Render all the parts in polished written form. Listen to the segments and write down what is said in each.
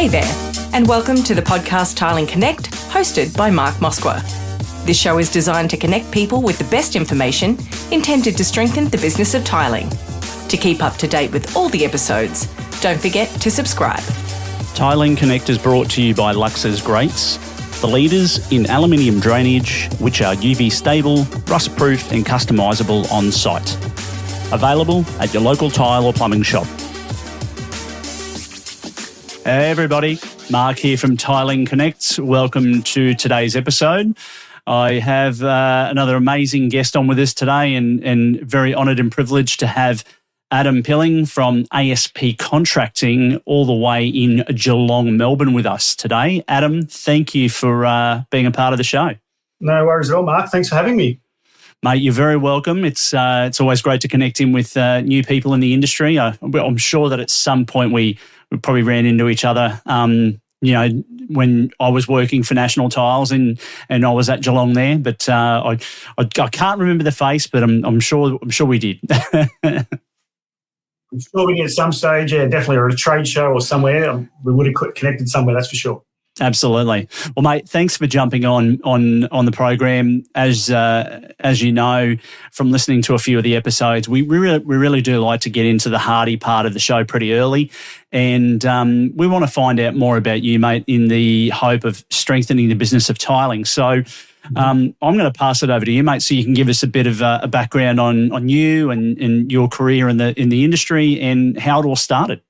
Hey there, and welcome to the podcast Tiling Connect, hosted by Mark Moskwa. This show is designed to connect people with the best information intended to strengthen the business of tiling. To keep up to date with all the episodes, don't forget to subscribe. Tiling Connect is brought to you by Lux's Grates, the leaders in aluminium drainage, which are UV stable, rust proof and customisable on site. Available at your local tile or plumbing shop. Hey everybody, Mark here from Tiling Connect. Welcome to today's episode. I have another amazing guest on with us today and very honoured and privileged to have Adam Pilling from ASP Contracting all the way in Geelong, Melbourne with us today. Adam, thank you for being a part of the show. No worries at all, Mark. Thanks for having me. Mate, you're very welcome. It's always great to connect in with new people in the industry. I'm sure that at some point we probably ran into each other, when I was working for National Tiles and I was at Geelong there. But I can't remember the face, but I'm sure we did. I'm sure we did at some stage, yeah, definitely, or at a trade show or somewhere. We would have connected somewhere, that's for sure. Absolutely. Well, mate, thanks for jumping on the program. As you know from listening to a few of the episodes, we really do like to get into the hardy part of the show pretty early, and we want to find out more about you, mate, in the hope of strengthening the business of tiling. So I'm going to pass it over to you, mate, so you can give us a bit of a background on you and your career in the industry and how it all started.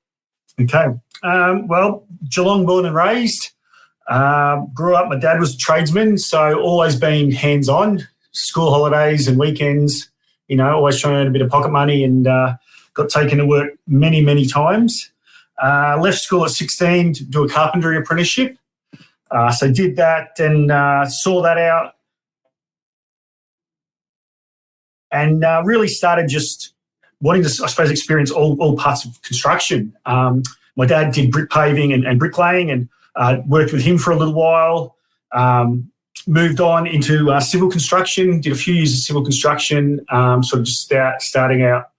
Okay. Well, Geelong born and raised. Grew up, my dad was a tradesman, so always been hands-on, school holidays and weekends, always trying to earn a bit of pocket money, and got taken to work many, many times. Left school at 16 to do a carpentry apprenticeship. So did that and saw that out and really started just wanting to, I suppose, experience all parts of construction. My dad did brick paving and bricklaying, and worked with him for a little while, moved on into civil construction, did a few years of civil construction, sort of just starting out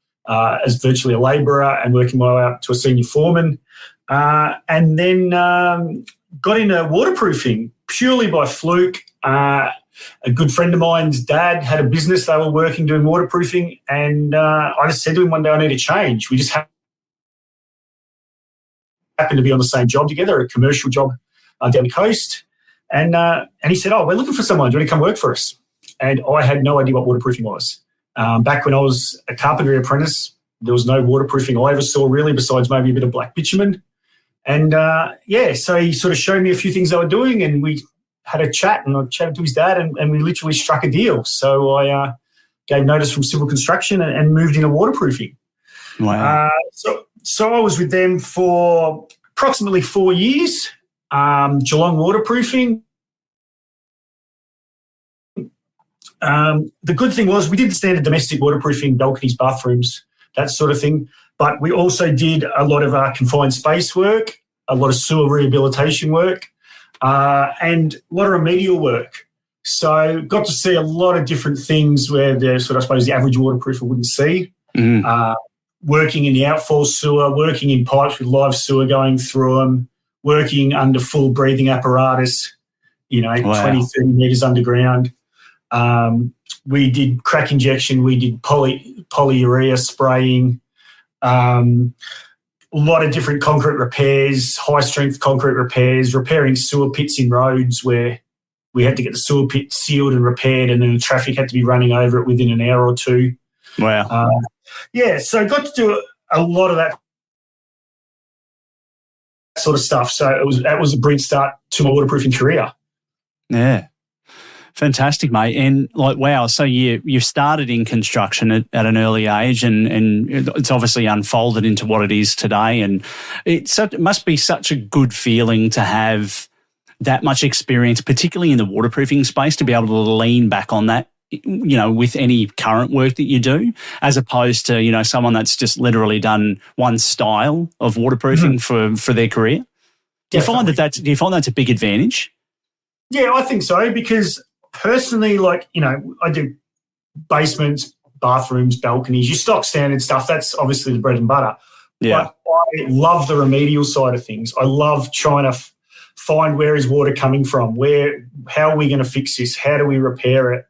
as virtually a labourer and working my way up to a senior foreman. And then got into waterproofing purely by fluke. A good friend of mine's dad had a business, they were working doing waterproofing, and I just said to him one day, I need a change. We just happened to be on the same job together, a commercial job down the coast. And he said, we're looking for someone. Do you want to come work for us? And I had no idea what waterproofing was. Back when I was a carpentry apprentice, there was no waterproofing I ever saw really, besides maybe a bit of black bitumen. And so he sort of showed me a few things they were doing, and we had a chat, and I chatted to his dad, and we literally struck a deal. So I gave notice from civil construction and moved into waterproofing. Wow. So I was with them for approximately 4 years, Geelong Waterproofing. The good thing was we did the standard domestic waterproofing, balconies, bathrooms, that sort of thing, but we also did a lot of confined space work, a lot of sewer rehabilitation work, and a lot of remedial work. So got to see a lot of different things where the sort of, I suppose, the average waterproofer wouldn't see. Working in the outfall sewer, working in pipes with live sewer going through them, working under full breathing apparatus, 20, 30 metres underground. We did crack injection, we did polyurea spraying, a lot of different concrete repairs, high-strength concrete repairs, repairing sewer pits in roads where we had to get the sewer pit sealed and repaired, and then the traffic had to be running over it within an hour or two. Wow. So I got to do a lot of that sort of stuff. So that was a brilliant start to my waterproofing career. Yeah. Fantastic, mate. And wow, so you started in construction at an early age, and it's obviously unfolded into what it is today. And it must be such a good feeling to have that much experience, particularly in the waterproofing space, to be able to lean back on that, with any current work that you do, as opposed to, someone that's just literally done one style of waterproofing for their career. Do you find that's a big advantage? Yeah, I think so, because personally, I do basements, bathrooms, balconies, your stock standard stuff. That's obviously the bread and butter. Yeah. But I love the remedial side of things. I love trying to find where is water coming from, how are we going to fix this, how do we repair it,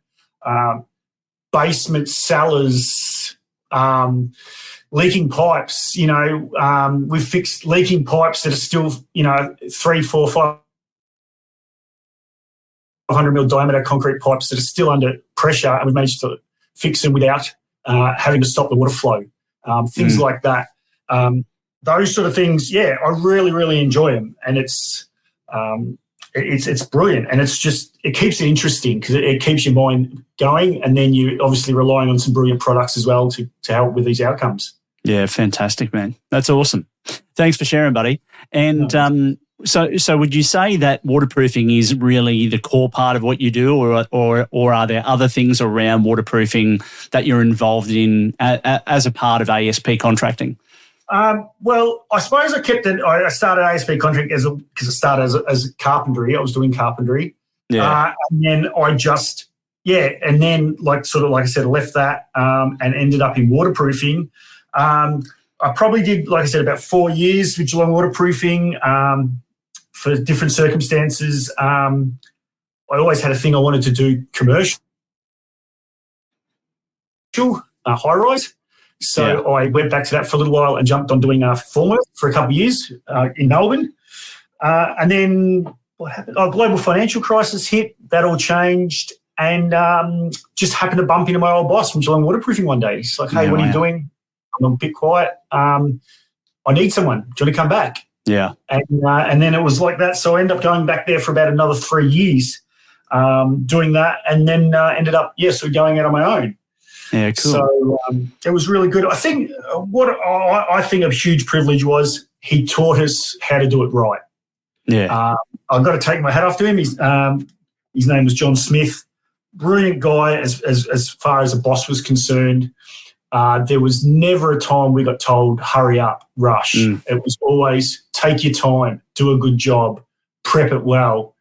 basement cellars, leaking pipes. We've fixed leaking pipes that are still 3, 4, 500 mil diameter concrete pipes that are still under pressure, and we've managed to fix them without having to stop the water flow. Things like that. Those sort of things, I really, really enjoy them, and it's brilliant, and it keeps it interesting because it keeps your mind going, and then you obviously relying on some brilliant products as well to help with these outcomes. Yeah, fantastic, man. That's awesome. Thanks for sharing, buddy. And so would you say that waterproofing is really the core part of what you do, or are there other things around waterproofing that you're involved in as a part of ASP Contracting? Well, I suppose I started ASP Contracting because it started as carpentry. I was doing carpentry. Yeah. And then like I said, I left that and ended up in waterproofing. I probably did, like I said, about 4 years with Geelong Waterproofing for different circumstances. I always had a thing I wanted to do commercial, high-rise. So I went back to that for a little while and jumped on doing formwork for a couple of years in Melbourne. And then what happened? Global financial crisis hit. That all changed, and just happened to bump into my old boss from Geelong Waterproofing one day. He's like, "Hey, what are you doing?" I'm a bit quiet. I need someone. Do you want to come back? Yeah. And then it was like that. So I ended up going back there for about another 3 years doing that, and then ended up, going out on my own. Yeah, cool. So it was really good. I think what I think a huge privilege was he taught us how to do it right. Yeah. I've got to take my hat off to him. His name was John Smith. Brilliant guy as far as a boss was concerned. There was never a time we got told, hurry up, rush. It was always take your time, do a good job, prep it well,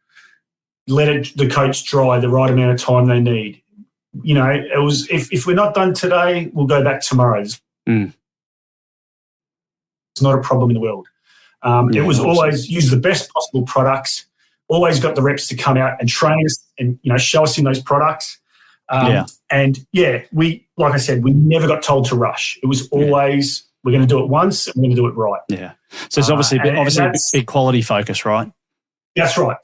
let the coats dry the right amount of time they need. It was if we're not done today, we'll go back tomorrow. It's not a problem in the world. It was always use the best possible products, always got the reps to come out and train us and, show us in those products. We, like I said, we never got told to rush. It was always, we're going to do it once and we're going to do it right. Yeah. So it's obviously a big quality focus, right? That's right.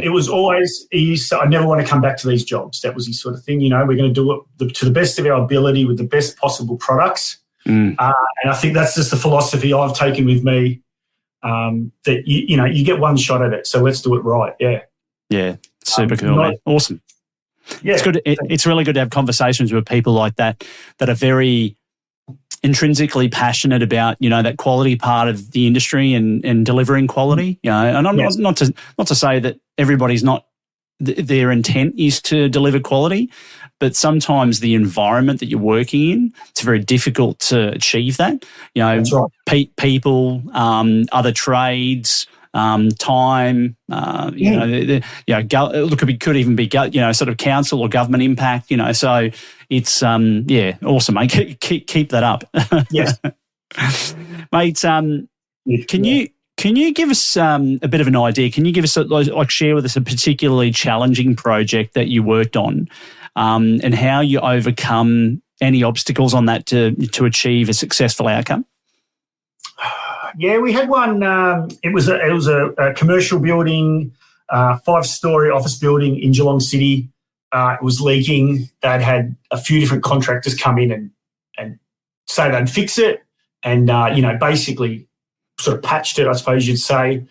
It was always, I never want to come back to these jobs. That was his sort of thing. We're going to do it to the best of our ability with the best possible products. And I think that's just the philosophy I've taken with me, that, you get one shot at it. So let's do it right. Yeah. Yeah. Super cool, man. Awesome. Yeah. It's good. It's really good to have conversations with people like that are very intrinsically passionate about, that quality part of the industry and delivering quality. And I'm not to say that everybody's not, their intent is to deliver quality, but sometimes the environment that you're working in, it's very difficult to achieve that. That's right. People, other trades, time, could even be sort of council or government impact, so it's awesome, mate. Keep that up. Yes. Mate, can you give us a bit of an idea? Can you give us share with us a particularly challenging project that you worked on, and how you overcome any obstacles on that to achieve a successful outcome? Yeah, we had one. It was a commercial building, 5-story office building in Geelong City. It was leaking. They'd had a few different contractors come in and say they'd fix it, and basically sort of patched it, I suppose you'd say,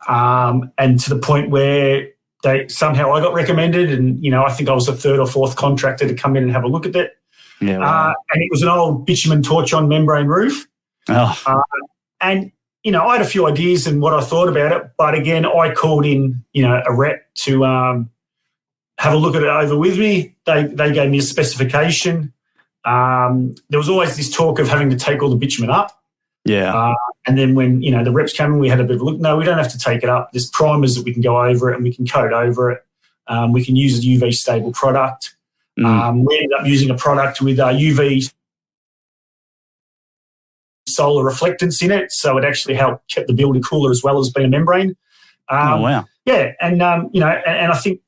and to the point where I got recommended, and I think I was the third or fourth contractor to come in and have a look at it. Yeah, wow. And it was an old bitumen torch-on membrane roof. Oh. And, I had a few ideas and what I thought about it. But again, I called in, a rep to have a look at it over with me. They gave me a specification. There was always this talk of having to take all the bitumen up. Yeah. And then when, the reps came in, we had a bit of a look. No, we don't have to take it up. There's primers that we can go over it and we can coat over it. We can use a UV stable product. We ended up using a product with UV solar reflectance in it, so it actually helped keep the building cooler as well as being a membrane. Oh, wow. Yeah, and and I think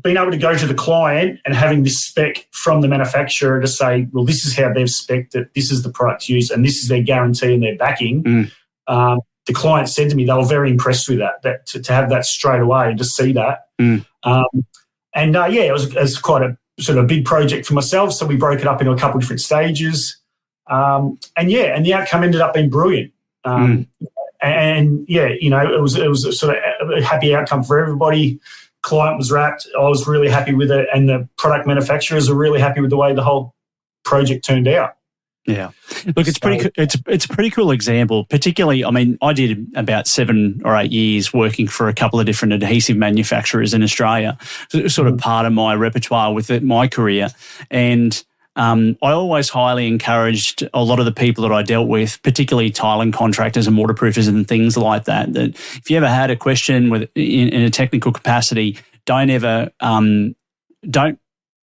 being able to go to the client and having this spec from the manufacturer to say, well, this is how they've spec'd it, this is the product used, and this is their guarantee and their backing. The client said to me they were very impressed with that to have that straight away and to see that. It was quite a sort of big project for myself, so we broke it up into a couple of different stages. And the outcome ended up being brilliant. It was a sort of a happy outcome for everybody. Client was wrapped. I was really happy with it, and the product manufacturers are really happy with the way the whole project turned out. Yeah, look, it's a pretty cool example. Particularly, I mean, I did about 7 or 8 years working for a couple of different adhesive manufacturers in Australia, sort of part of my repertoire with my career. And I always highly encouraged a lot of the people that I dealt with, particularly tiling contractors and waterproofers and things like that, that if you ever had a question in a technical capacity, don't ever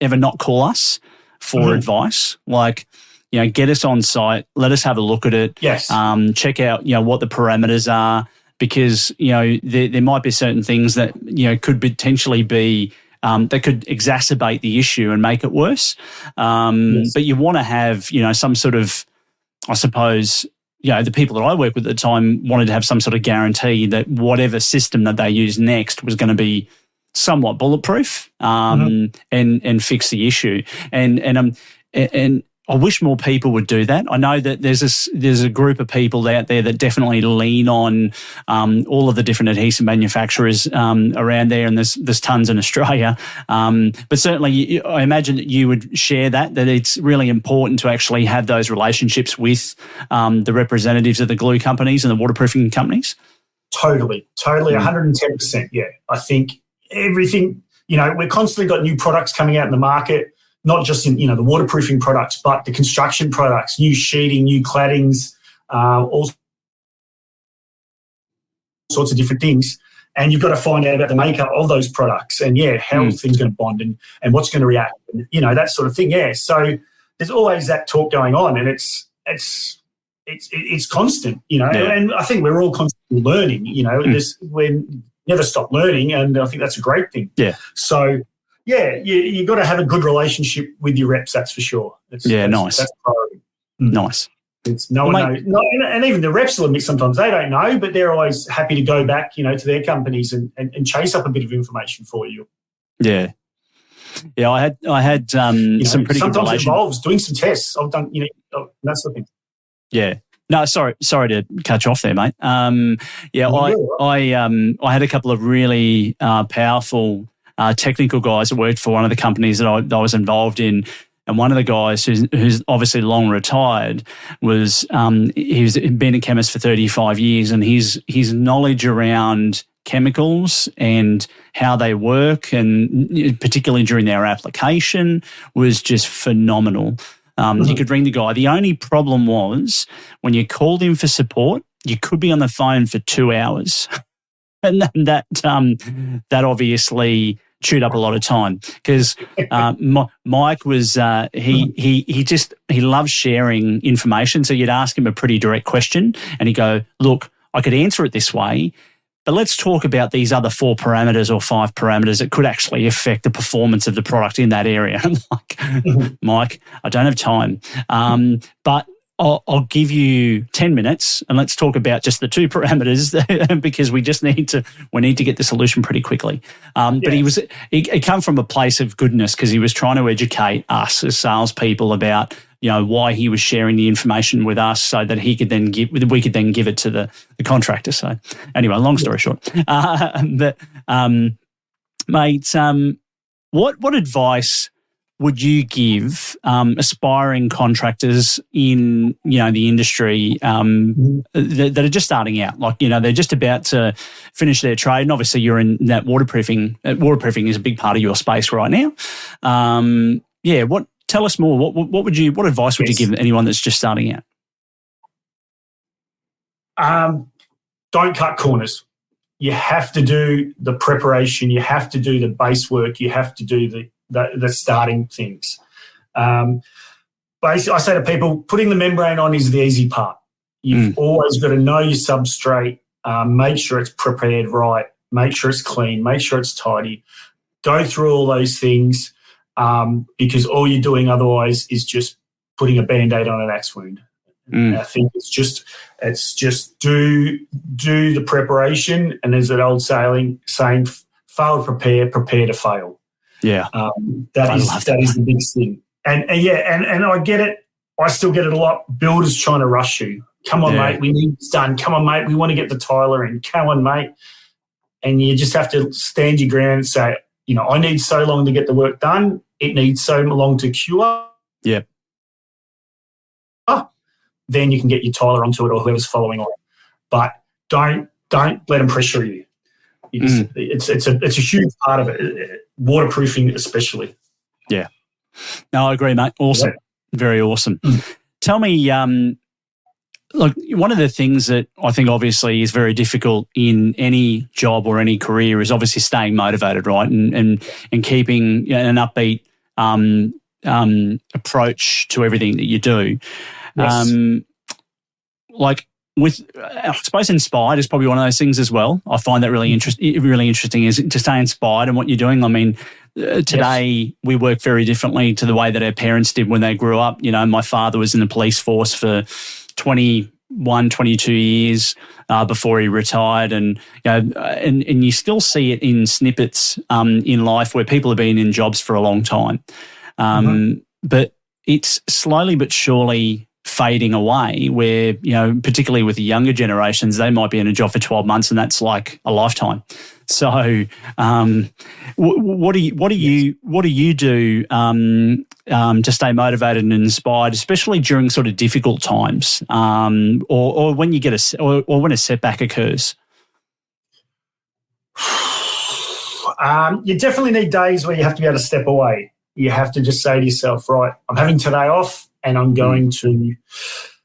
not call us for advice. Like, get us on site, let us have a look at it. Yes. Check out, what the parameters are, because, there might be certain things that, could potentially be, that could exacerbate the issue and make it worse. Yes. But you want to have, some sort of, I suppose, the people that I work with at the time wanted to have some sort of guarantee that whatever system that they use next was going to be somewhat bulletproof and fix the issue. And I wish more people would do that. I know that there's a group of people out there that definitely lean on all of the different adhesive manufacturers around there, and there's tons in Australia. But certainly, I imagine that you would share that it's really important to actually have those relationships with the representatives of the glue companies and the waterproofing companies. Totally, 110%. Yeah, I think everything. We're constantly got new products coming out in the market. Not just in the waterproofing products, but the construction products, new sheeting, new claddings, all sorts of different things. And you've got to find out about the makeup of those products and how things going to bond and what's going to react, and, that sort of thing. Yeah, so there's always that talk going on, and it's constant, And I think we're all constantly learning. We never stop learning, and I think that's a great thing. Yeah. So. Yeah, you've got to have a good relationship with your reps, that's for sure. Nice. That's priority. Nice. No one knows. And even the reps will admit sometimes they don't know, but they're always happy to go back, to their companies and chase up a bit of information for you. Yeah. Yeah, I had some pretty good relations. Sometimes it involves doing some tests. I've done, that sort of thing. Yeah. No, sorry to cut you off there, mate. I had a couple of really powerful technical guys that worked for one of the companies that I was involved in, and one of the guys who's obviously long retired was he's been a chemist for 35 years, and his knowledge around chemicals and how they work, and particularly during their application, was just phenomenal. You could ring the guy. The only problem was when you called him for support, you could be on the phone for 2 hours. And that obviously chewed up a lot of time, because Mike was he loves sharing information. So you'd ask him a pretty direct question, and he'd go, "Look, I could answer it this way, but let's talk about these other 4 parameters or 5 parameters that could actually affect the performance of the product in that area." I'm like, Mike, I don't have time, but I'll give you 10 minutes and let's talk about just the 2 parameters because we need to get the solution pretty quickly. But he come from a place of goodness, because he was trying to educate us as salespeople about why he was sharing the information with us, so that we could then give it to the contractor. So anyway, long story short, mate, what advice would you give aspiring contractors in the industry that are just starting out? Like, they're just about to finish their trade, and obviously you're in that waterproofing. Waterproofing is a big part of your space right now. Tell us more. What advice would you give anyone that's just starting out? Don't cut corners. You have to do the preparation. You have to do the base work. You have to do the starting things. Basically, I say to people, putting the membrane on is the easy part. You've always got to know your substrate, make sure it's prepared right, make sure it's clean, make sure it's tidy. Go through all those things because all you're doing otherwise is just putting a Band-Aid on an axe wound. I think it's just do the preparation, and there's that old saying, fail to prepare, prepare to fail. Yeah. That is the big thing. And I get it. I still get it a lot. Builders trying to rush you. Come on, mate, we need this done. Come on, mate, we want to get the tiler in. Come on, mate. And you just have to stand your ground and say, I need so long to get the work done. It needs so long to cure. Yeah. Then you can get your tiler onto it or whoever's following on. But don't let them pressure you. It's a huge part of it, waterproofing especially. Yeah. No, I agree, mate. Awesome. Yeah. Very awesome. Tell me, look, one of the things that I think obviously is very difficult in any job or any career is obviously staying motivated, right? And keeping an upbeat approach to everything that you do. Yes. I suppose inspired is probably one of those things as well. I find that really interesting is to stay inspired in what you're doing. I mean, today we work very differently to the way that our parents did when they grew up. My father was in the police force for 21, 22 years before he retired, and you still see it in snippets in life where people have been in jobs for a long time, but it's slowly but surely fading away where, particularly with the younger generations, they might be in a job for 12 months and that's like a lifetime. So what do you do to stay motivated and inspired, especially during sort of difficult times or when you get or when a setback occurs? You definitely need days where you have to be able to step away. You have to just say to yourself, right, I'm having today off and I'm going to,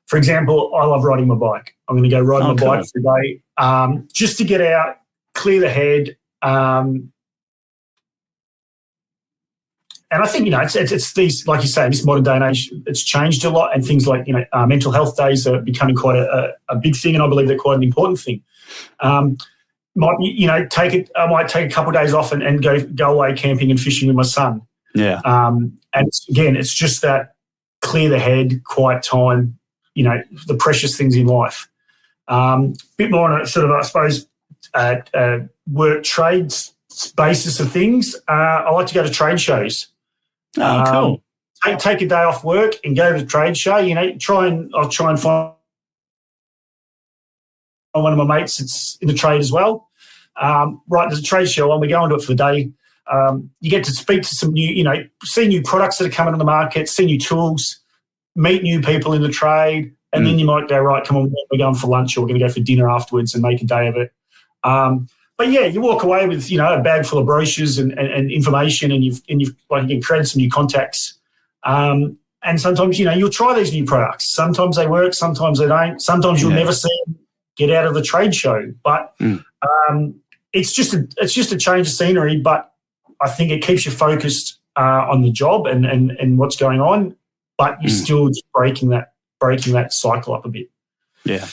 for example, I love riding my bike. I'm going to go ride my bike for a day just to get out, clear the head. And I think, it's these, like you say, this modern day and age, it's changed a lot, and things like, mental health days are becoming quite a big thing, and I believe they're quite an important thing. Might be, I might take a couple of days off and go away camping and fishing with my son. Yeah. And it's just that clear the head, quiet time, the precious things in life. Bit more on a sort of, I suppose, work trades basis of things. I like to go to trade shows. Oh, cool. Take a day off work and go to the trade show. I'll try and find one of my mates that's in the trade as well. Right, there's a trade show on. We go into it for the day. You get to speak to some new, see new products that are coming on the market, see new tools, meet new people in the trade, and then you might go, right, come on, we're going for lunch or we're going to go for dinner afterwards and make a day of it. But yeah, you walk away with, a bag full of brochures and information, and you've created some new contacts. And sometimes, you'll try these new products. Sometimes they work, sometimes they don't. Sometimes you'll never see them get out of the trade show. But it's just a change of scenery, but I think it keeps you focused on the job and what's going on, but you're still just breaking that cycle up a bit. Yeah,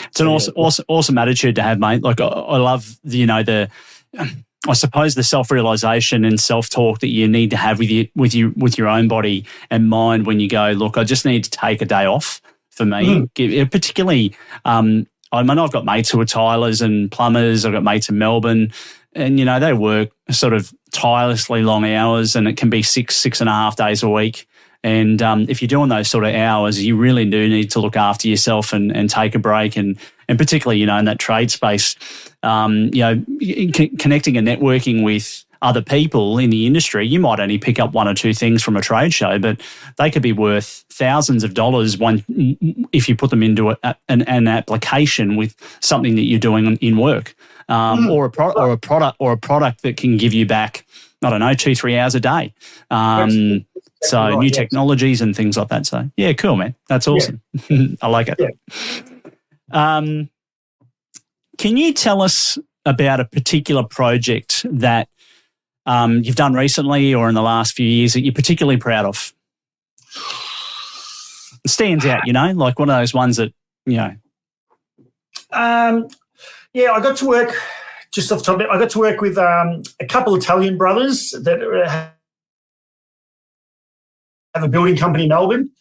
it's an awesome attitude to have, mate. Like I love I suppose the self-realization and self-talk that you need to have with your own body and mind when you go, look, I just need to take a day off for me. Particularly, I've got mates who are tilers and plumbers. I've got mates in Melbourne, and they work sort of tirelessly long hours, and it can be 6.5 days a week. And if you're doing those sort of hours, you really do need to look after yourself and take a break. And particularly, in that trade space, connecting and networking with other people in the industry, you might only pick up one or two things from a trade show, but they could be worth thousands of dollars if you put them into an application with something that you're doing in work, or a product that can give you back, I don't know, 2-3 hours a day. So new technologies and things like that. So yeah, cool, man. That's awesome. Yeah. I like it. Yeah. Can you tell us about a particular project that you've done recently or in the last few years that you're particularly proud of? It stands out, like one of those ones that, Yeah, I got to work, just off the top of it, I got to work with a couple Italian brothers that have a building company in Melbourne.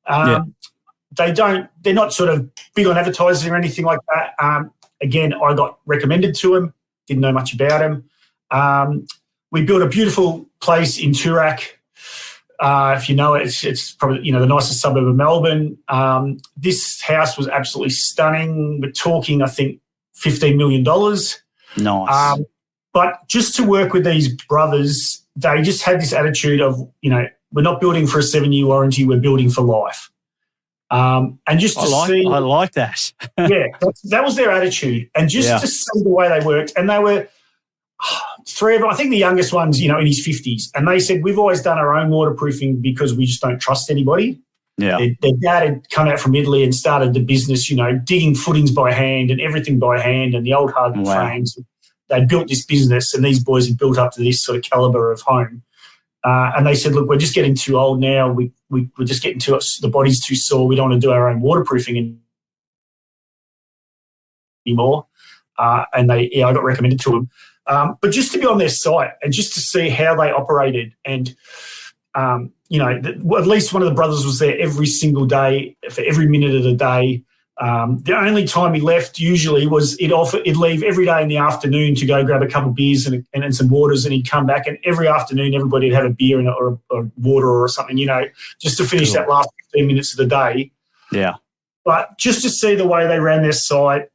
They're not sort of big on advertising or anything like that. Again, I got recommended to them, didn't know much about them. We built a beautiful place in Toorak. If you know it, it's probably, the nicest suburb of Melbourne. This house was absolutely stunning. We're talking, I think, $15 million. Nice. But just to work with these brothers, they just had this attitude of, we're not building for a 7-year warranty, we're building for life. And just to see... I like that. Yeah, that was their attitude. And just to see the way they worked, and they were... three of them, I think the youngest one's, in his 50s, and they said, we've always done our own waterproofing because we just don't trust anybody. Yeah. Their dad had come out from Italy and started the business, digging footings by hand and everything by hand and the old hardened frames. They built this business, and these boys had built up to this sort of calibre of home. And they said, look, we're just getting too old now. We're just getting the body's too sore. We don't want to do our own waterproofing anymore. And I got recommended to them. But just to be on their site and just to see how they operated, and at least one of the brothers was there every single day for every minute of the day. The only time he left usually was he'd leave every day in the afternoon to go grab a couple of beers and some waters, and he'd come back, and every afternoon everybody would have a beer or water or something, just to finish that last 15 minutes of the day. Yeah. But just to see the way they ran their site,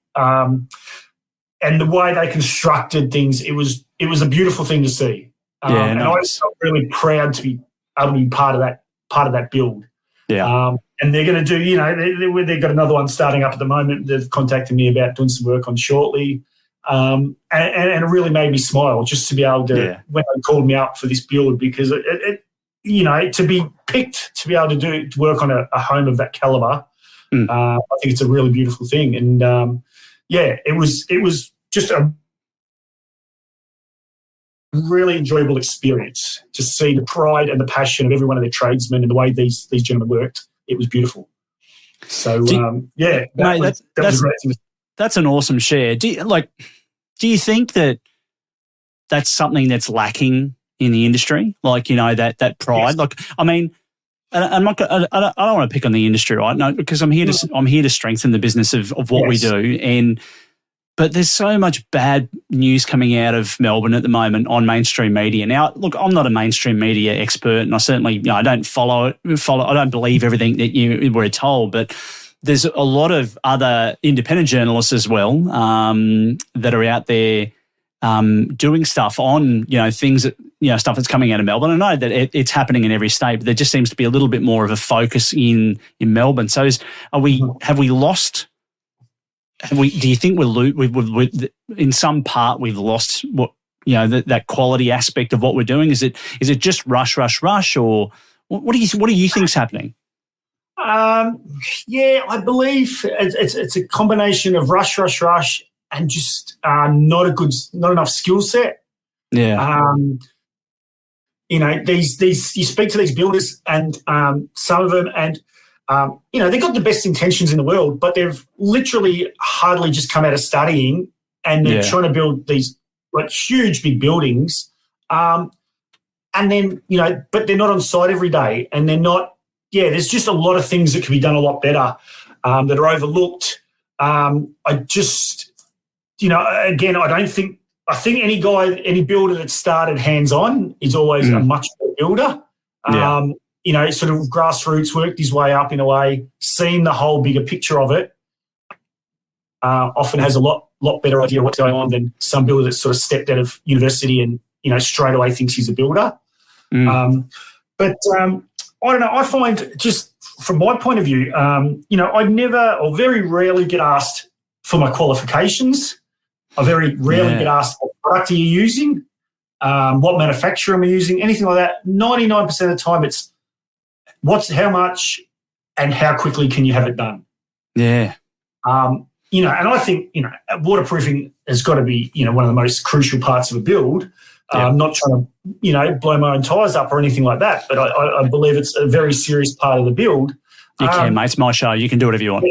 and the way they constructed things, it was a beautiful thing to see. And I was really proud to be able to be part of that build. Yeah. And they're going to do, they've got another one starting up at the moment. They've contacted me about doing some work on shortly. And it really made me smile just to be able to, when they called me up for this build, because to be picked to be able to work on a home of that calibre, I think it's a really beautiful thing. And it was just a really enjoyable experience to see the pride and the passion of every one of their tradesmen and the way these gentlemen worked. It was beautiful. So, that was a great thing. That's an awesome share. Do you think that that's something that's lacking in the industry? That pride? Yes. Like, I mean, I don't want to pick on the industry, right? No, because I'm here to strengthen the business of what we do. But there's so much bad news coming out of Melbourne at the moment on mainstream media. Now, look, I'm not a mainstream media expert, and I certainly, I don't follow. I don't believe everything that you were told, but there's a lot of other independent journalists as well that are out there doing stuff on, things that, stuff that's coming out of Melbourne. I know that it's happening in every state, but there just seems to be a little bit more of a focus in Melbourne. So have we lost? Do you think we've in some part we've lost what that quality aspect of what we're doing? Is it just rush, or what do you think's happening? I believe it's a combination of rush, and just not enough skill set. Yeah. These you speak to these builders, and some of them, and they've got the best intentions in the world, but they've literally hardly just come out of studying, and they're trying to build these huge big buildings. And then, but they're not on site every day, and they're not, there's just a lot of things that could be done a lot better that are overlooked. I just, again, I think any builder that started hands-on is always a much better builder. Sort of grassroots, worked his way up in a way, seen the whole bigger picture of it, often has a lot better idea what's going on than some builder that's sort of stepped out of university and, straight away thinks he's a builder. But I don't know, I find just from my point of view, I never or very rarely get asked for my qualifications. I very rarely get asked what product are you using, what manufacturer am I using, anything like that. 99% of the time it's how much and how quickly can you have it done. Yeah. And I think, waterproofing has got to be, one of the most crucial parts of a build. I'm not trying to, blow my own tyres up or anything like that, but I believe it's a very serious part of the build. You can, mate. It's my show. You can do whatever you want.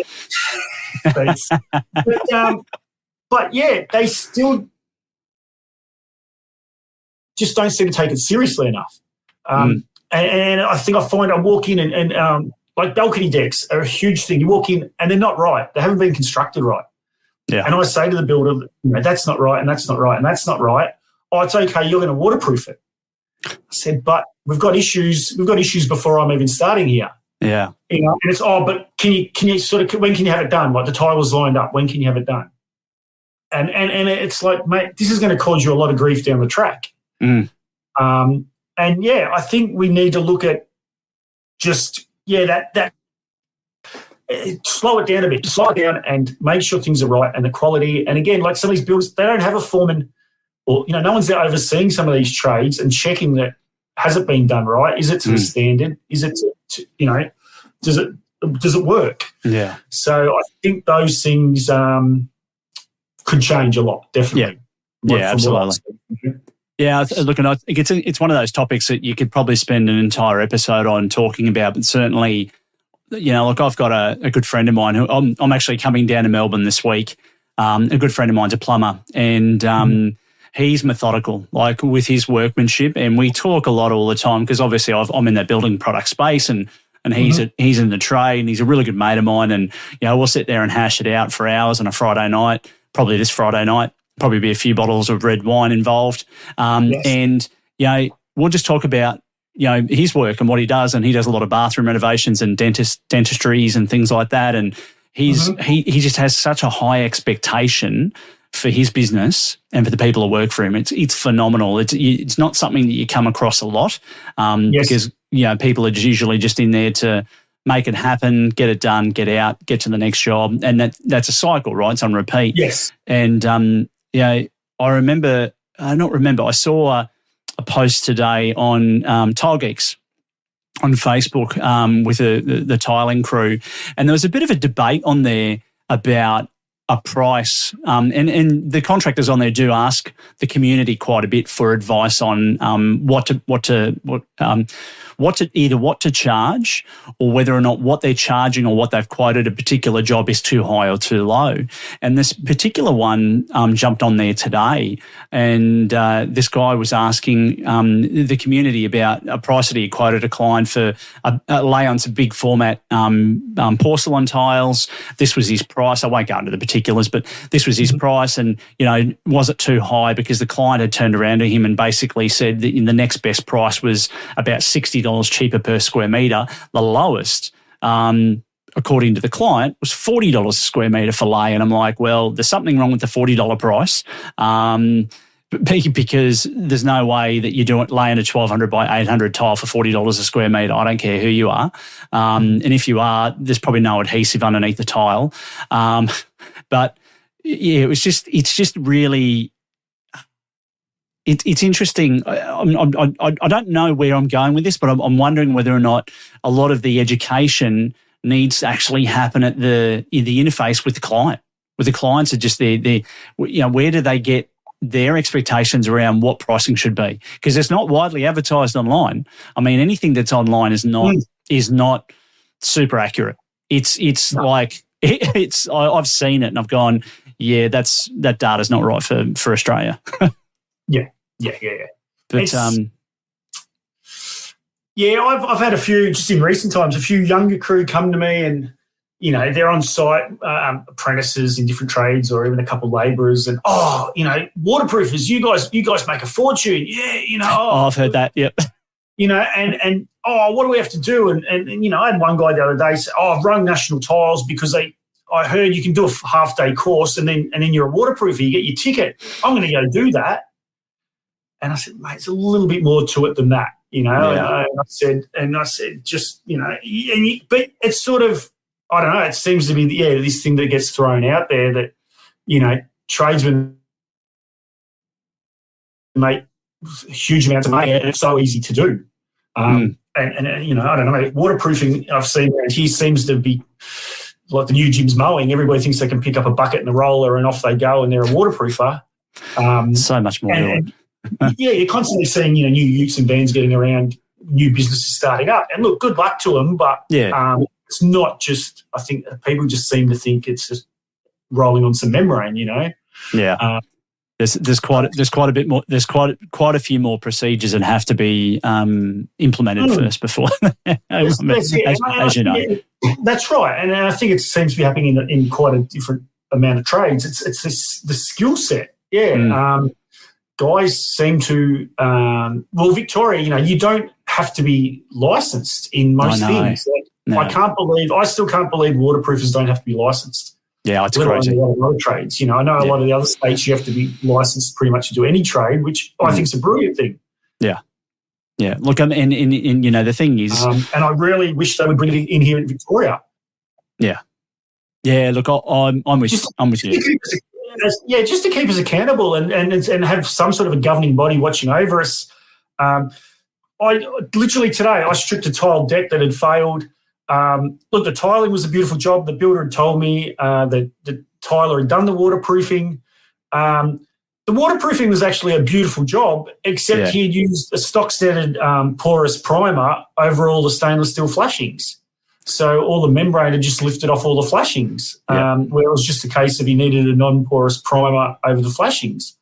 Thanks. But yeah, they still just don't seem to take it seriously enough. And I think I walk in and like balcony decks are a huge thing. You walk in and they're not right. They haven't been constructed right. Yeah. And I say to the builder, that's not right, and that's not right, and that's not right. Oh, it's okay. You're going to waterproof it. I said, but we've got issues. We've got issues before I'm even starting here. Yeah. And it's, but can you sort of, when can you have it done? Like the tiles lined up. When can you have it done? And it's like, mate, this is going to cause you a lot of grief down the track. And yeah, I think we need to look at just that slow it down a bit, slow it down, and make sure things are right and the quality. And again, like some of these builders, they don't have a foreman, or no one's there overseeing some of these trades and checking that has it been done right? Is it to the standard? Is it does it work? Yeah. So I think those things could change a lot, definitely. Yeah, absolutely. Yeah, look, and I think it's one of those topics that you could probably spend an entire episode on talking about, but certainly, look, I've got a good friend of mine who I'm actually coming down to Melbourne this week. A good friend of mine's a plumber, and he's methodical, like with his workmanship, and we talk a lot all the time because obviously I'm in that building product space, and he's in the trade, and he's a really good mate of mine, and we'll sit there and hash it out for hours on a Friday night, probably this Friday night. Probably be a few bottles of red wine involved. And, we'll just talk about, his work and what he does. And he does a lot of bathroom renovations and dentistries and things like that. And he just has such a high expectation for his business and for the people who work for him. It's phenomenal. It's not something that you come across a lot because, people are usually just in there to make it happen, get it done, get out, get to the next job. And that's a cycle, right? It's on repeat. Yes. And, I saw a post today on Tile Geeks on Facebook with the tiling crew, and there was a bit of a debate on there about a price, and the contractors on there do ask the community quite a bit for advice on what to charge, or whether or not what they're charging or what they've quoted a particular job is too high or too low. And this particular one jumped on there today, and this guy was asking the community about a price that he quoted a client for a lay on some big format porcelain tiles. This was his price. I won't go into the particulars, but this was his price, and was it too high? Because the client had turned around to him and basically said that the next best price was about $60 cheaper per square metre. The lowest, according to the client, was $40 a square metre for lay. And I'm like, well, there's something wrong with the $40 price, because there's no way that you're laying a 1,200 by 800 tile for $40 a square metre. I don't care who you are. And if you are, there's probably no adhesive underneath the tile. But yeah, it's just really, it's interesting. I don't know where I'm going with this, but I'm wondering whether or not a lot of the education needs to actually happen at the interface with the client. With the clients are just where do they get their expectations around what pricing should be? Because it's not widely advertised online. I mean, anything that's online is not super accurate. It's like I've seen it and I've gone, yeah, that data's not right for Australia. Yeah. But I've had a few just in recent times. A few younger crew come to me, and they're on site, apprentices in different trades, or even a couple of labourers, and waterproofers. You guys make a fortune. Yeah, I've heard that. Yep. And what do we have to do? And I had one guy the other day say, I've rung National Tiles because I heard you can do a half-day course and then you're a waterproofer, you get your ticket. I'm going to go do that. And I said, mate, it's a little bit more to it than that, Yeah. And I said, just, but it's sort of, I don't know, it seems to be, this thing that gets thrown out there that, tradesmen make huge amounts of money and it's so easy to do. And I don't know, waterproofing I've seen around here seems to be like the new gyms mowing. Everybody thinks they can pick up a bucket and a roller and off they go and they're a waterproofer. So much more to it. You're constantly seeing, new utes and vans getting around, new businesses starting up. And look, good luck to them, but it's not just, I think people just seem to think it's just rolling on some membrane, Yeah. There's quite a bit more. There's quite a few more procedures that have to be implemented first before, as you know. Yeah, that's right, and I think it seems to be happening in quite a different amount of trades. It's the skill set. Yeah, guys seem to. Victoria, you don't have to be licensed in most things. No. I still can't believe waterproofers don't have to be licensed. Yeah, it's crazy. A lot of other trades. I know a lot of the other states you have to be licensed pretty much to do any trade, which I think is a brilliant thing. Yeah. Yeah. Look, and the thing is... and I really wish they would bring it in here in Victoria. Yeah. Yeah, look, I'm with you. Just to keep us accountable and have some sort of a governing body watching over us. I literally today, I stripped a tile deck that had failed. Look, the tiling was a beautiful job. The builder had told me that the tiler had done the waterproofing. The waterproofing was actually a beautiful job, except he had used a stock standard porous primer over all the stainless steel flashings. So all the membrane had just lifted off all the flashings, where it was just a case of he needed a non-porous primer over the flashings.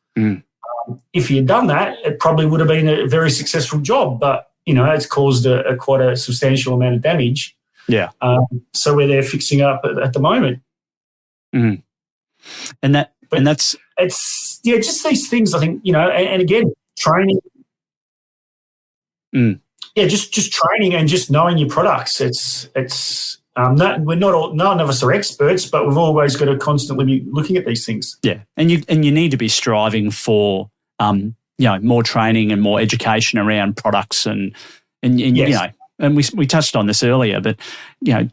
If he had done that, it probably would have been a very successful job, but, it's caused quite a substantial amount of damage. Yeah. So we're there fixing up at the moment. And that's it's just these things. I think and again, training. Just training and just knowing your products. None of us are experts, but we've always got to constantly be looking at these things. Yeah, and you need to be striving for more training and more education around products and yes. And we touched on this earlier, but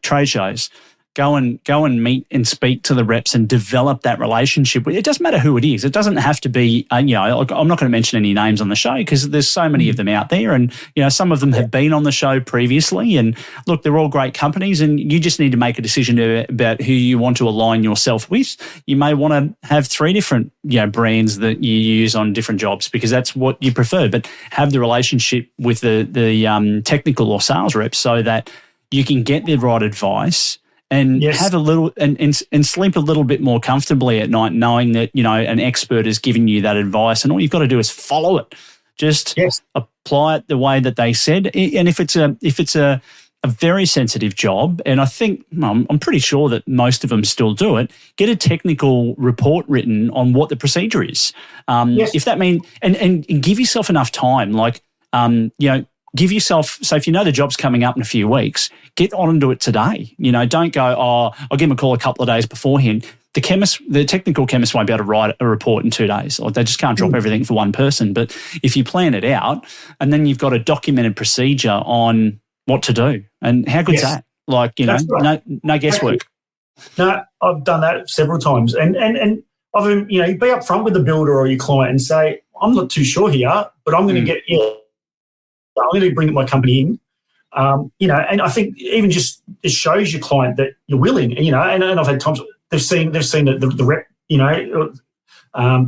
trade shows, go and meet and speak to the reps and develop that relationship. It doesn't matter who it is. It doesn't have to be. I'm not going to mention any names on the show because there's so many of them out there, and some of them have been on the show previously. And look, they're all great companies, and you just need to make a decision about who you want to align yourself with. You may want to have 3 different brands that you use on different jobs because that's what you prefer. But have the relationship with the technical or sales reps so that you can get the right advice. And have a little and sleep a little bit more comfortably at night, knowing that an expert is giving you that advice, and all you've got to do is follow it. Just apply it the way that they said. And if it's a very sensitive job, and I think I'm pretty sure that most of them still do it, get a technical report written on what the procedure is. If that means and give yourself enough time, give yourself, so if the job's coming up in a few weeks, get on and do it today. Don't go, I'll give them a call a couple of days beforehand. The technical chemist won't be able to write a report in 2 days. Or they just can't drop everything for one person. But if you plan it out and then you've got a documented procedure on what to do, and how good's that? No guesswork. No, I've done that several times. And I've be upfront with the builder or your client and say, I'm not too sure here, but I'm going to get I'm going to bring my company in, and I think even just it shows your client that you're willing, and I've had times they've seen the rep,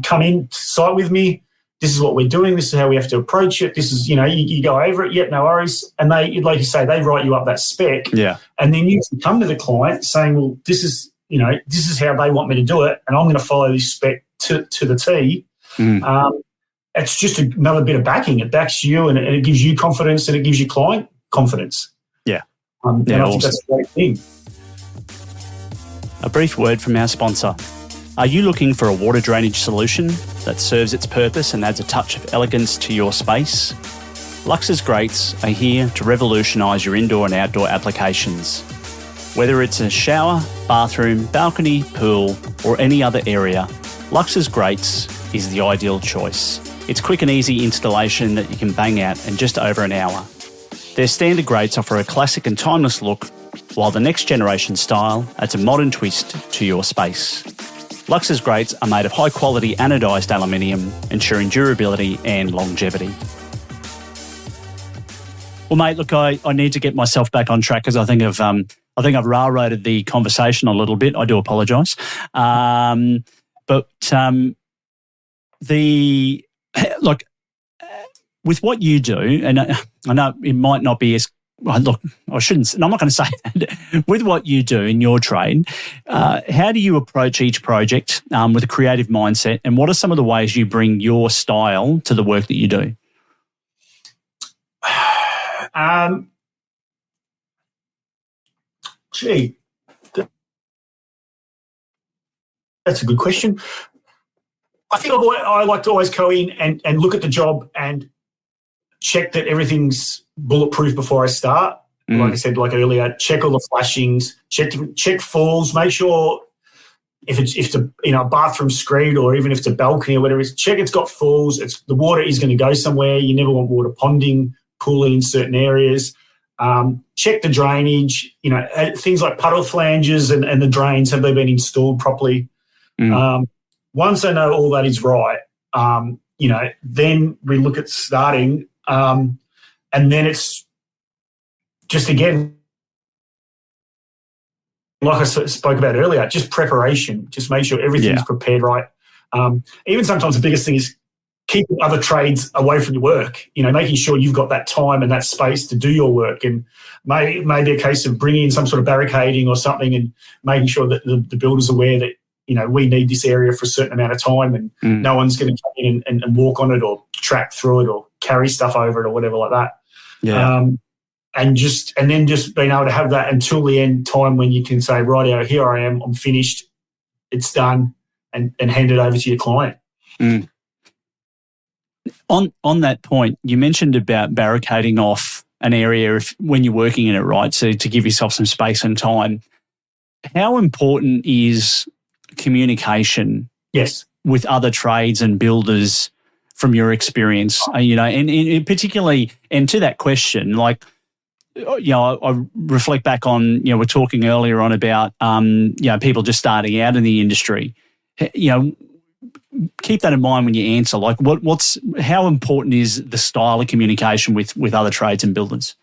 come in to site with me. This is what we're doing. This is how we have to approach it. This is, you go over it. Yep, no worries. And they, like you say, they write you up that spec. Yeah. And then you can come to the client saying, well, this is how they want me to do it, and I'm going to follow this spec to the T. It's just another bit of backing. It backs you and it gives you confidence and it gives your client confidence. Yeah. And I think that's a great thing. A brief word from our sponsor. Are you looking for a water drainage solution that serves its purpose and adds a touch of elegance to your space? Lux's Grates are here to revolutionise your indoor and outdoor applications. Whether it's a shower, bathroom, balcony, pool, or any other area, Lux's Grates is the ideal choice. It's quick and easy installation that you can bang out in just over an hour. Their standard grates offer a classic and timeless look, while the next generation style adds a modern twist to your space. Lux's grates are made of high quality anodised aluminium, ensuring durability and longevity. Well, mate, look, I need to get myself back on track because I think I've railroaded the conversation a little bit. I do apologise. With what you do, and I know it might not be as well, look, I shouldn't. I'm not going to say that. With what you do in your trade, how do you approach each project with a creative mindset, and what are some of the ways you bring your style to the work that you do? That's a good question. I think I like to always go in and look at the job and check that everything's bulletproof before I start. Like I said, like earlier, check all the flashings, check falls, make sure if it's a bathroom screed or even if it's a balcony or whatever, check it's got falls. The water is going to go somewhere. You never want water ponding, pooling in certain areas. Check the drainage. Things like puddle flanges and the drains, have they been installed properly? Once I know all that is right, then we look at starting, and then it's just, again, like I spoke about earlier, just preparation. Just make sure everything's prepared right. Even sometimes the biggest thing is keeping other trades away from your work, making sure you've got that time and that space to do your work, and maybe a case of bringing in some sort of barricading or something and making sure that the builder's aware that, we need this area for a certain amount of time and no one's going to come in and walk on it or track through it or carry stuff over it or whatever like that. Yeah. And then just being able to have that until the end time when you can say, right, here I am, I'm finished, it's done, and hand it over to your client. On that point, you mentioned about barricading off an area when you're working in it, right? So to give yourself some space and time. How important is communication with other trades and builders from your experience? And particularly, and to that question, like, I reflect back on, we're talking earlier on about, people just starting out in the industry. Keep that in mind when you answer. Like, how important is the style of communication with other trades and builders?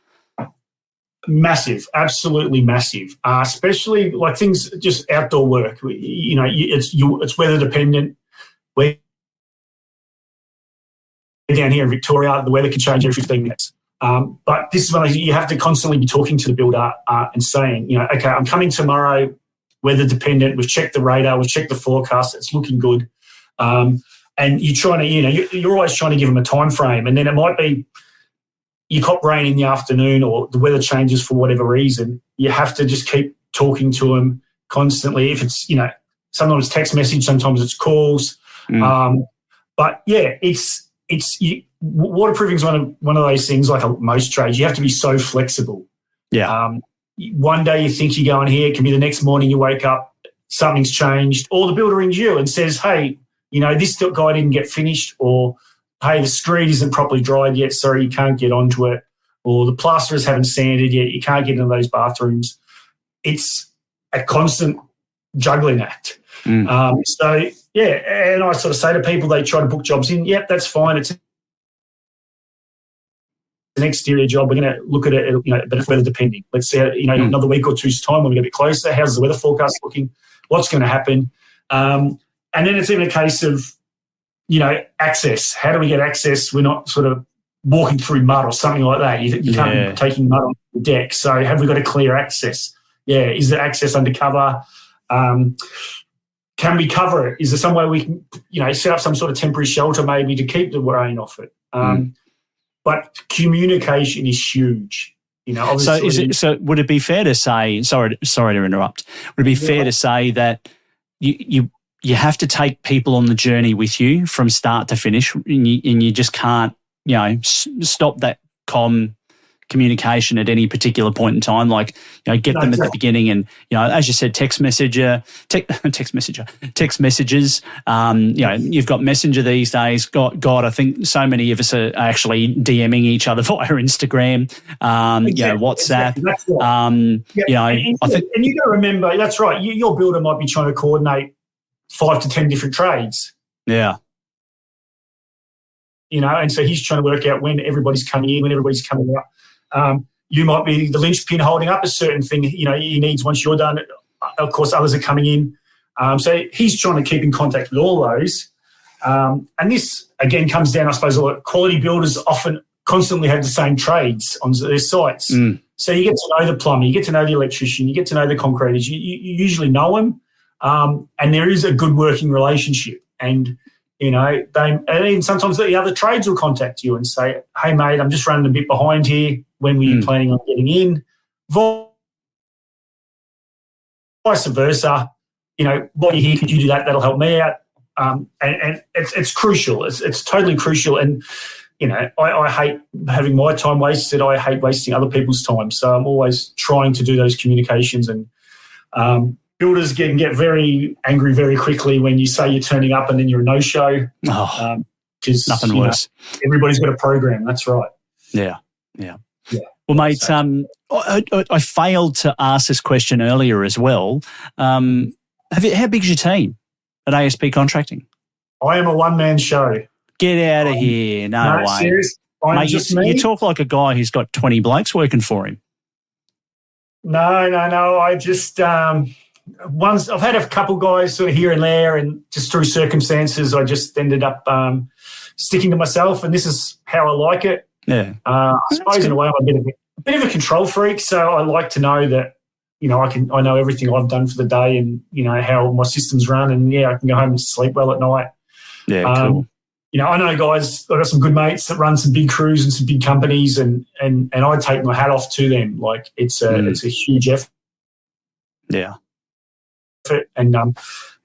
Massive, absolutely massive. Especially like things just outdoor work. It's weather dependent. We're down here in Victoria, the weather can change every 15 minutes. But this is when you have to constantly be talking to the builder and saying, okay, I'm coming tomorrow, weather dependent. We've checked the radar, we've checked the forecast. It's looking good. And you're trying to, you're always trying to give them a time frame, and then it might be you cop rain in the afternoon or the weather changes for whatever reason. You have to just keep talking to them constantly. If it's, sometimes it's text message, sometimes it's calls. But yeah, waterproofing is one of those things, like most trades, you have to be so flexible. Yeah. One day you think you're going here, it can be the next morning you wake up, something's changed, or the builder rings you and says, hey, this guy didn't get finished, or hey, the screed isn't properly dried yet, sorry, you can't get onto it, or the plasterers haven't sanded yet, you can't get into those bathrooms. It's a constant juggling act. So, yeah, and I sort of say to people, they try to book jobs in, yep, that's fine, it's an exterior job, we're going to look at it, but it's weather depending. Let's see, another week or two's time when we get a bit closer, how's the weather forecast looking, what's going to happen? And then it's even a case of, access. How do we get access? We're not sort of walking through mud or something like that. You can't be taking mud on the deck. So have we got a clear access? Yeah. Is there access undercover? Can we cover it? Is there some way we can, set up some sort of temporary shelter maybe to keep the rain off it? But communication is huge. So would it be fair to say, sorry to interrupt, would it be fair to say that you have to take people on the journey with you from start to finish, and you just can't, stop that communication at any particular point in time? Like, get them at the beginning, and as you said, text messages. You've got Messenger these days. God, I think so many of us are actually DMing each other via Instagram, WhatsApp. That's right. I think, and you got to remember, that's right. Your builder might be trying to coordinate 5 to 10 different trades. Yeah. And so he's trying to work out when everybody's coming in, when everybody's coming out. You might be the linchpin holding up a certain thing, he needs once you're done. Of course, others are coming in. So he's trying to keep in contact with all those. And this, again, comes down, I suppose, quality builders often constantly have the same trades on their sites. So you get to know the plumber, you get to know the electrician, you get to know the concreters. You usually know them, and there is a good working relationship. And and even sometimes the other trades will contact you and say, "Hey, mate, I'm just running a bit behind here. When were you planning on getting in?" Vice versa. While you're here, could you do that? That'll help me out. And it's crucial. It's totally crucial. And I hate having my time wasted. I hate wasting other people's time. So I'm always trying to do those communications. And builders can get very angry very quickly when you say you're turning up and then you're a no-show. Because nothing worse. Everybody's got a program. That's right. Yeah. Well, mate, I failed to ask this question earlier as well. How big's your team at ASP Contracting? I am a one-man show. Get out of here. No way. Serious? Mate, you talk like a guy who's got 20 blokes working for him. No. I just I've had a couple guys sort of here and there, and just through circumstances, I just ended up sticking to myself, and this is how I like it. Yeah. I suppose in a way I'm a bit of a control freak, so I like to know that I know everything I've done for the day, and how my systems run, and I can go home and sleep well at night. Yeah, cool. I know guys. I've got some good mates that run some big crews and some big companies, and I take my hat off to them. Like it's a huge effort. Yeah. And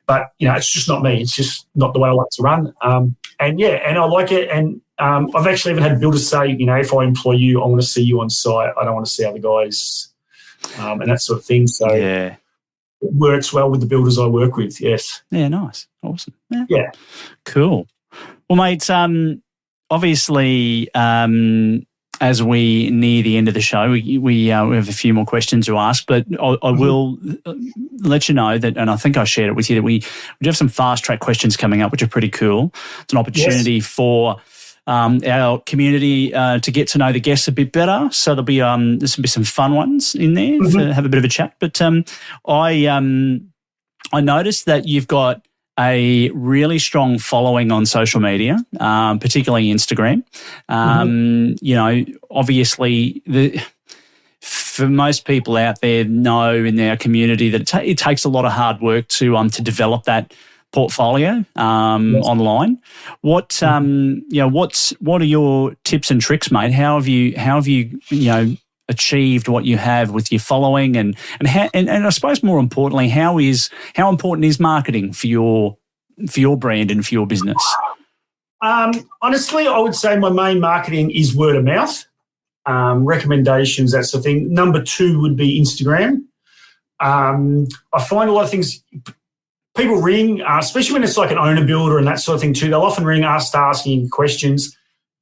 but it's just not me. It's just not the way I like to run. And I like it. And I've actually even had builders say, if I employ you, I want to see you on site. I don't want to see other guys, and that sort of thing. So it works well with the builders I work with. Yes. Yeah. Nice. Awesome. Yeah. Cool. Well, mate. Obviously, as we near the end of the show, we have a few more questions to ask, but I will let you know that, and I think I shared it with you, that we do have some fast track questions coming up, which are pretty cool. It's an opportunity for our community to get to know the guests a bit better. So there'll be some fun ones in there to have a bit of a chat. But I noticed that you've got a really strong following on social media, particularly Instagram. Obviously, for most people out there know in our community that it takes a lot of hard work to develop that portfolio online. What what are your tips and tricks, mate? How have you achieved what you have with your following, and I suppose more importantly, how important is marketing for your brand and for your business? Honestly, I would say my main marketing is word of mouth, recommendations, that sort of thing. Number 2 would be Instagram. I find a lot of things, people ring, especially when it's like an owner builder and that sort of thing too. They'll often ring, asking questions.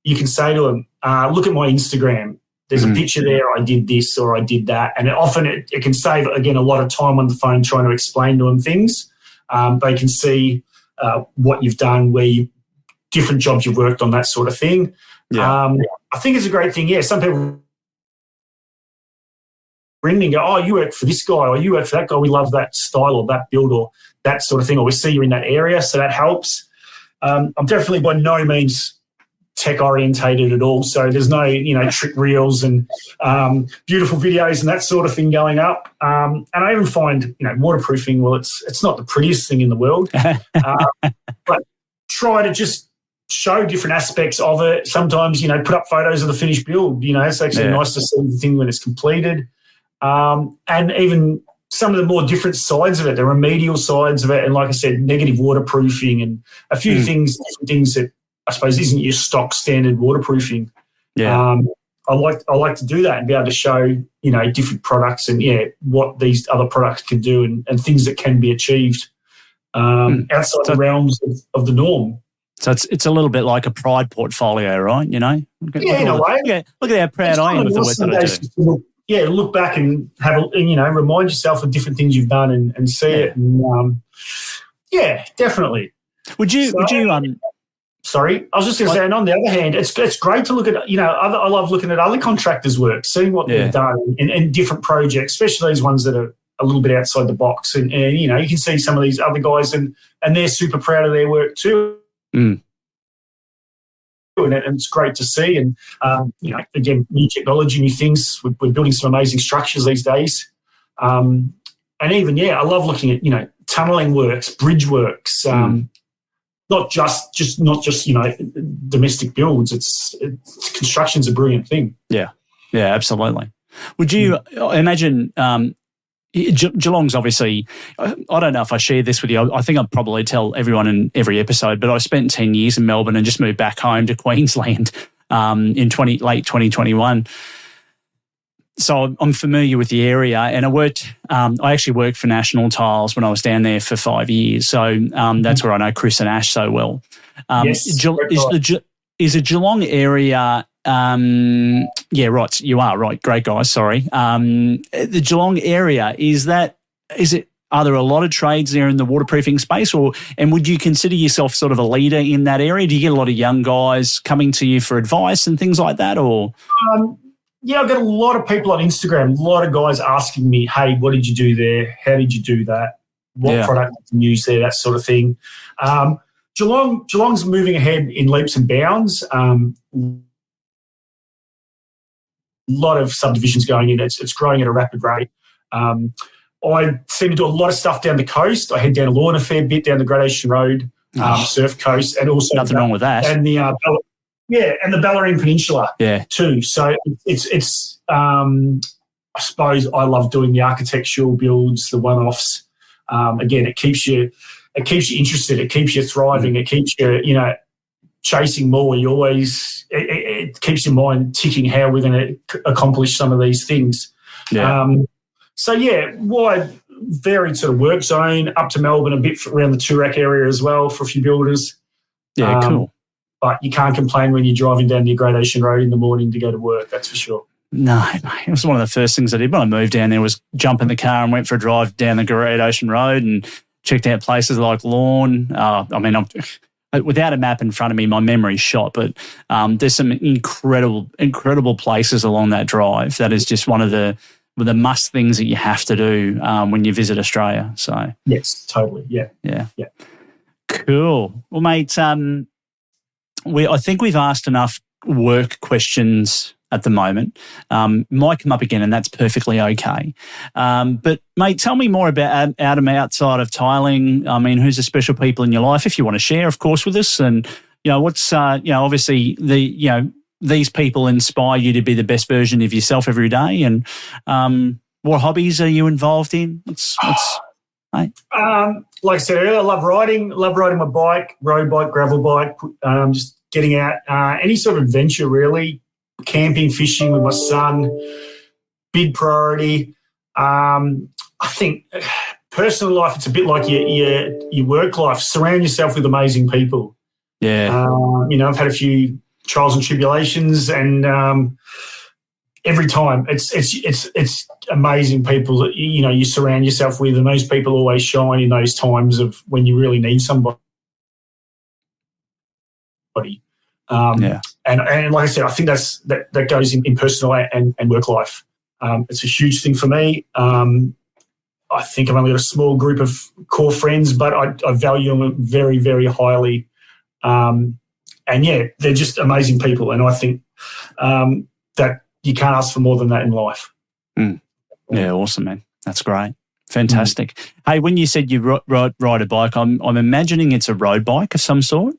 You can say to them, look at my Instagram. There's a picture there, I did this or I did that. And it can save, again, a lot of time on the phone trying to explain to them things. They can see what you've done, different jobs you've worked on, that sort of thing. Yeah. I think it's a great thing. Yeah, some people ring me and go, oh, you work for this guy or you work for that guy. We love that style or that build or that sort of thing, or we see you in that area, so that helps. I'm definitely by no means tech orientated at all, so there's no trick reels and beautiful videos and that sort of thing going up. And I even find waterproofing, well, it's not the prettiest thing in the world, but try to just show different aspects of it. Sometimes put up photos of the finished build. It's actually nice to see the thing when it's completed, and even some of the more different sides of it, the remedial sides of it, and like I said, negative waterproofing and a few different things that I suppose isn't your stock standard waterproofing. Yeah. I like to do that and be able to show, different products and what these other products can do and things that can be achieved outside the realms of the norm. So it's a little bit like a pride portfolio, right? In a way. Look at how proud I am of the work that I do. Look back and remind yourself of different things you've done and see it. And, definitely. Would you? Sorry, I was just going to say, and on the other hand, it's great to look at, I love looking at other contractors' work, seeing what they've done in different projects, especially these ones that are a little bit outside the box. And you can see some of these other guys and they're super proud of their work too. and it's great to see. And, again, new technology, new things. We're building some amazing structures these days. And even, I love looking at, tunnelling works, bridge works, not just domestic builds. It's construction's a brilliant thing. Yeah, absolutely. Would you imagine Geelong's obviously, I don't know if I shared this with you. I think I'd probably tell everyone in every episode, but I spent 10 years in Melbourne and just moved back home to Queensland in late 2021. So I'm familiar with the area, and I actually worked for National Tiles when I was down there for 5 years. So that's where I know Chris and Ash so well. Yes, is the Geelong area? Right. You are right. Great guys. Sorry. The Geelong area, are there a lot of trades there in the waterproofing space, and would you consider yourself sort of a leader in that area? Do you get a lot of young guys coming to you for advice and things like that, or? I've got a lot of people on Instagram, a lot of guys asking me, hey, what did you do there? How did you do that? What product did you use there? That sort of thing. Geelong's moving ahead in leaps and bounds. A lot of subdivisions going in. It's growing at a rapid rate. I seem to do a lot of stuff down the coast. I head down to Lorna a fair bit, down the Great Ocean Road, Surf Coast, and also nothing wrong with that. And the and the Bellarine Peninsula too. So it's I suppose I love doing the architectural builds, the one-offs. Again, it keeps you interested. It keeps you thriving. It keeps you chasing more. It keeps your mind ticking how we're going to accomplish some of these things. Wide, varied sort of work zone, up to Melbourne, a bit around the Toorak area as well for a few builders. Yeah, cool. But you can't complain when you're driving down the Great Ocean Road in the morning to go to work, that's for sure. No, it was one of the first things I did when I moved down there was jump in the car and went for a drive down the Great Ocean Road and checked out places like Lorne. Without a map in front of me, my memory's shot, but there's some incredible places along that drive. That is just one of the must things that you have to do when you visit Australia. So yes, totally, yeah. Cool. Well, mate, I think we've asked enough work questions at the moment. Might come up again, and that's perfectly okay. But, mate, tell me more about Adam outside of tiling. I mean, who's the special people in your life, if you want to share, of course, with us? And, what's, obviously, these people inspire you to be the best version of yourself every day. And what hobbies are you involved in? Mate? Like I said earlier, I love riding my bike, road bike, gravel bike, just getting out, any sort of adventure really, camping, fishing with my son, big priority. I think personal life, it's a bit like your work life. Surround yourself with amazing people. Yeah. I've had a few trials and tribulations, and every time it's amazing people that you surround yourself with, and those people always shine in those times of when you really need somebody. And like I said, I think that goes in personal and work life. It's a huge thing for me. I think I've only got a small group of core friends, but I value them very, very highly. They're just amazing people, and I think that you can't ask for more than that in life. Yeah, awesome, man. That's great. Fantastic. Hey, when you said you ride a bike, I'm imagining it's a road bike of some sort?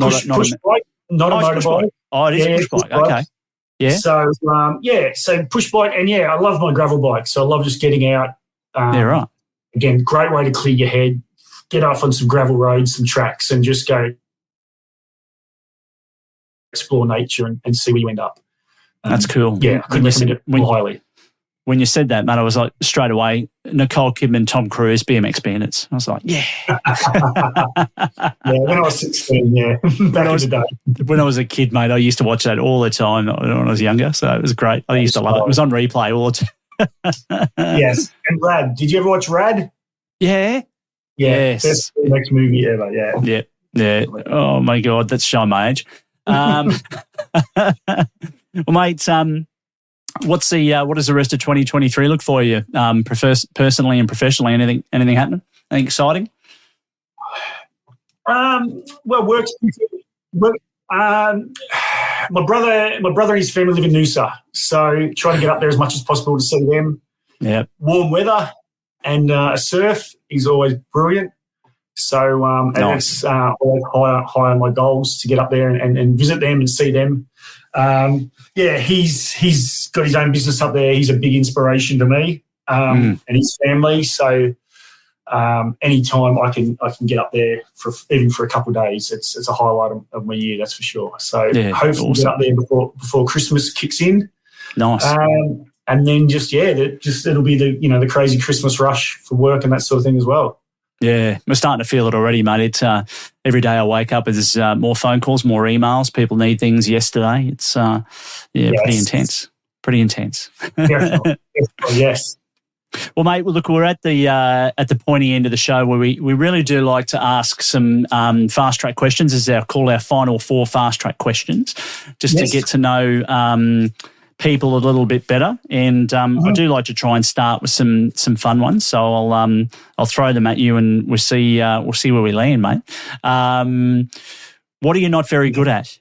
Push bike, not a motorbike. Oh, it is push bike. Okay. Yeah. So push bike, and I love my gravel bike. So I love just getting out. Right. Again, great way to clear your head, get off on some gravel roads, some tracks, and just go explore nature and see where you end up. That's cool. Yeah, I couldn't recommend it more highly. When you said that, man, I was like, straight away, Nicole Kidman, Tom Cruise, BMX Bandits. I was like, yeah. When I was 16, back in the day. When I was a kid, mate, I used to watch that all the time when I was younger, so it was great. I used to love it. It was on replay all the time. Yes. And Rad. Did you ever watch Rad? Yeah. Yes. Best BMX movie ever, Yeah. Oh, my God, that's showing my age. Well, mate, what does the rest of 2023 look for you, personally and professionally? Anything happening? Anything exciting? Well, Um, my brother and his family live in Noosa, so trying to get up there as much as possible to see them. Yeah. Warm weather and a surf is always brilliant. So and Nice. it's always high on my goals to get up there and visit them and see them. He's got his own business up there. He's a big inspiration to me and his family. So anytime I can get up there even for a couple of days, it's a highlight of my year, that's for sure. So hopefully awesome. get up there before Christmas kicks in. Nice. And then it'll be the crazy Christmas rush for work and that sort of thing as well. Yeah, we're starting to feel it already, mate. It's every day I wake up, there's more phone calls, more emails. People need things yesterday. It's pretty intense. Pretty intense. Definitely, yes. Well, mate, look, we're at the pointy end of the show where we really do like to ask some fast track questions. This is our final 4 fast track questions, just to get to know people a little bit better. And I do like to try and start with some fun ones. So I'll throw them at you, and we'll see where we land, mate. What are you not very good at?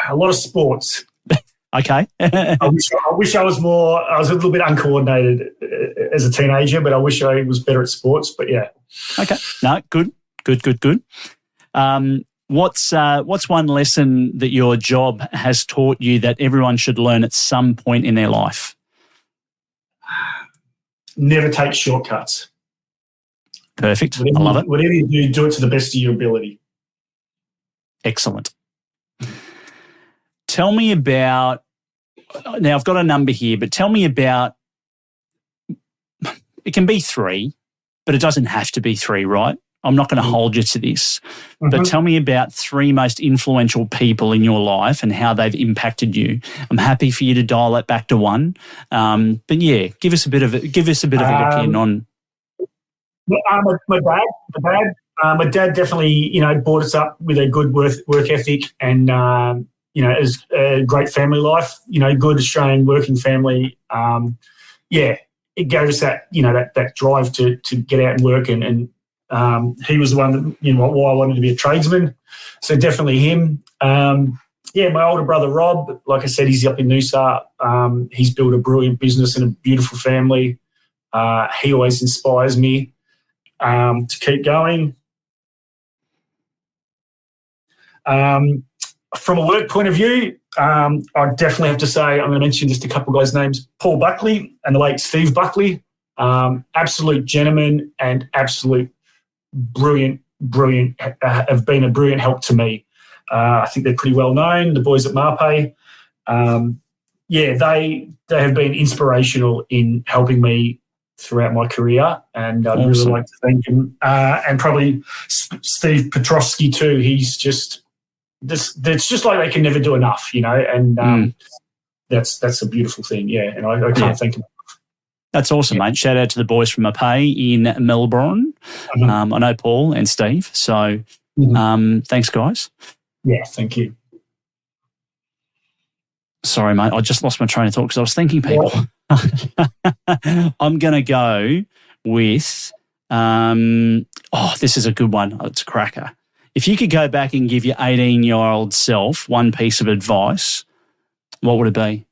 A lot of sports. Okay. I wish I was more. I was a little bit uncoordinated as a teenager, but I wish I was better at sports. But yeah. Okay. No, good. What's one lesson that your job has taught you that everyone should learn at some point in their life? Never take shortcuts. Perfect. I love it. Whatever you do it to the best of your ability. Excellent. Tell me about, now I've got a number here, but tell me about, it can be 3, but it doesn't have to be 3, right? I'm not going to hold you to this, but tell me about 3 most influential people in your life and how they've impacted you. I'm happy for you to dial that back to 1, but yeah, give us a bit of a look in on. My dad definitely brought us up with a good work ethic and is a great family life. Good Australian working family. It gave us that that drive to get out and work and. He was the one that, why I wanted to be a tradesman. So definitely him. My older brother, Rob, like I said, he's up in Noosa. He's built a brilliant business and a beautiful family. He always inspires me to keep going. From a work point of view, I definitely have to say, I'm going to mention just a couple of guys' names, Paul Buckley and the late Steve Buckley. Absolute gentlemen and absolute brilliant, have been a brilliant help to me. I think they're pretty well known, the boys at Marpay. They have been inspirational in helping me throughout my career, and I'd really like to thank him. And probably Steve Petrosky too. He's just it's just like they can never do enough, and that's a beautiful thing, and I can't thank him. That's awesome, mate. Shout out to the boys from Marpay in Melbourne. I know Paul and Steve. So thanks, guys. Yeah, thank you. Sorry, mate. I just lost my train of thought because I was thanking people. I'm going to go with, this is a good one. It's a cracker. If you could go back and give your 18-year-old self one piece of advice, what would it be?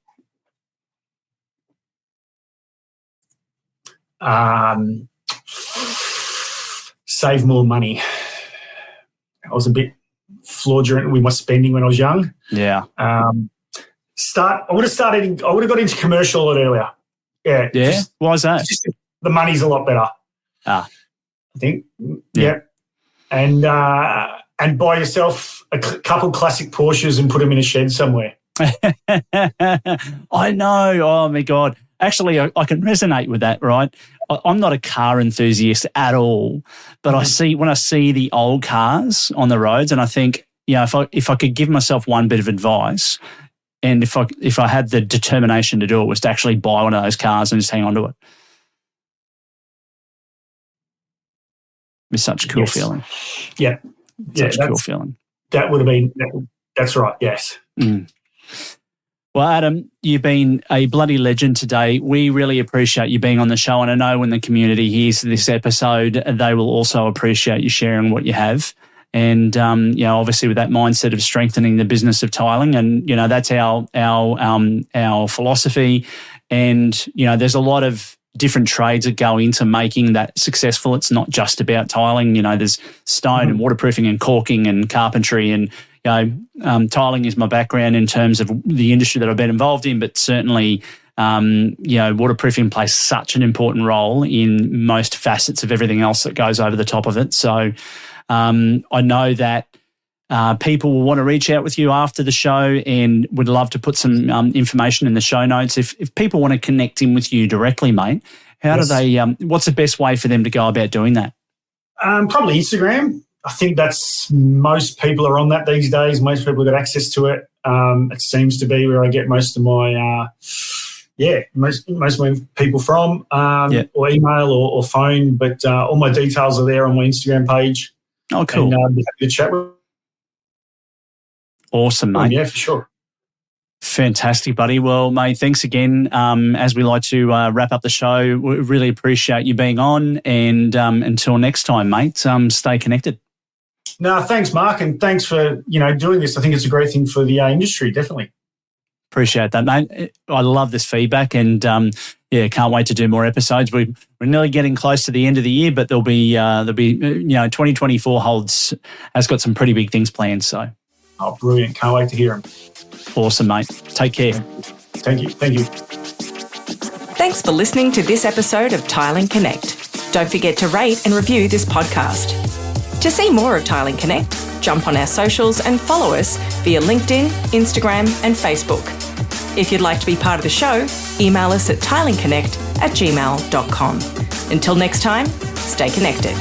Save more money. I was a bit fraudulent with my spending when I was young. Yeah. I would have got into commercial a lot earlier. Yeah. Yeah. Why is that? The money's a lot better. I think. Yeah. And buy yourself a couple classic Porsches and put them in a shed somewhere. I know. Oh my God. Actually, I can resonate with that, right? I'm not a car enthusiast at all, but when I see the old cars on the roads, and I think, if I could give myself one bit of advice, and if I had the determination to do it, was to actually buy one of those cars and just hang on to it. It's such a cool feeling. Yeah, such a cool feeling. That would have been. That's right. Yes. Well, Adam, you've been a bloody legend today. We really appreciate you being on the show, and I know when the community hears this episode, they will also appreciate you sharing what you have. And obviously, with that mindset of strengthening the business of tiling, and that's our philosophy. And there's a lot of different trades that go into making that successful. It's not just about tiling. There's stone and waterproofing and caulking and carpentry and. Tiling is my background in terms of the industry that I've been involved in, but certainly, waterproofing plays such an important role in most facets of everything else that goes over the top of it. So I know that people will want to reach out with you after the show and would love to put some information in the show notes. If people want to connect in with you directly, mate, how do they? What's the best way for them to go about doing that? Probably Instagram. I think that's most people are on that these days. Most people have got access to it. It seems to be where I get most of my, most of my people from, or email or phone. But all my details are there on my Instagram page. Oh, cool. And I'd be happy to chat with. Awesome, mate. Yeah, for sure. Fantastic, buddy. Well, mate, thanks again. As we like to wrap up the show, we really appreciate you being on. And until next time, mate, stay connected. No, thanks, Mark, and thanks for doing this. I think it's a great thing for the industry, definitely. Appreciate that, mate. I love this feedback, and can't wait to do more episodes. We're nearly getting close to the end of the year, but there'll be 2024 has got some pretty big things planned. So, brilliant! Can't wait to hear them. Awesome, mate. Take care. Thank you. Thanks for listening to this episode of Tiling Connect. Don't forget to rate and review this podcast. To see more of Tiling Connect, jump on our socials and follow us via LinkedIn, Instagram and Facebook. If you'd like to be part of the show, email us at tilingconnect@gmail.com. Until next time, stay connected.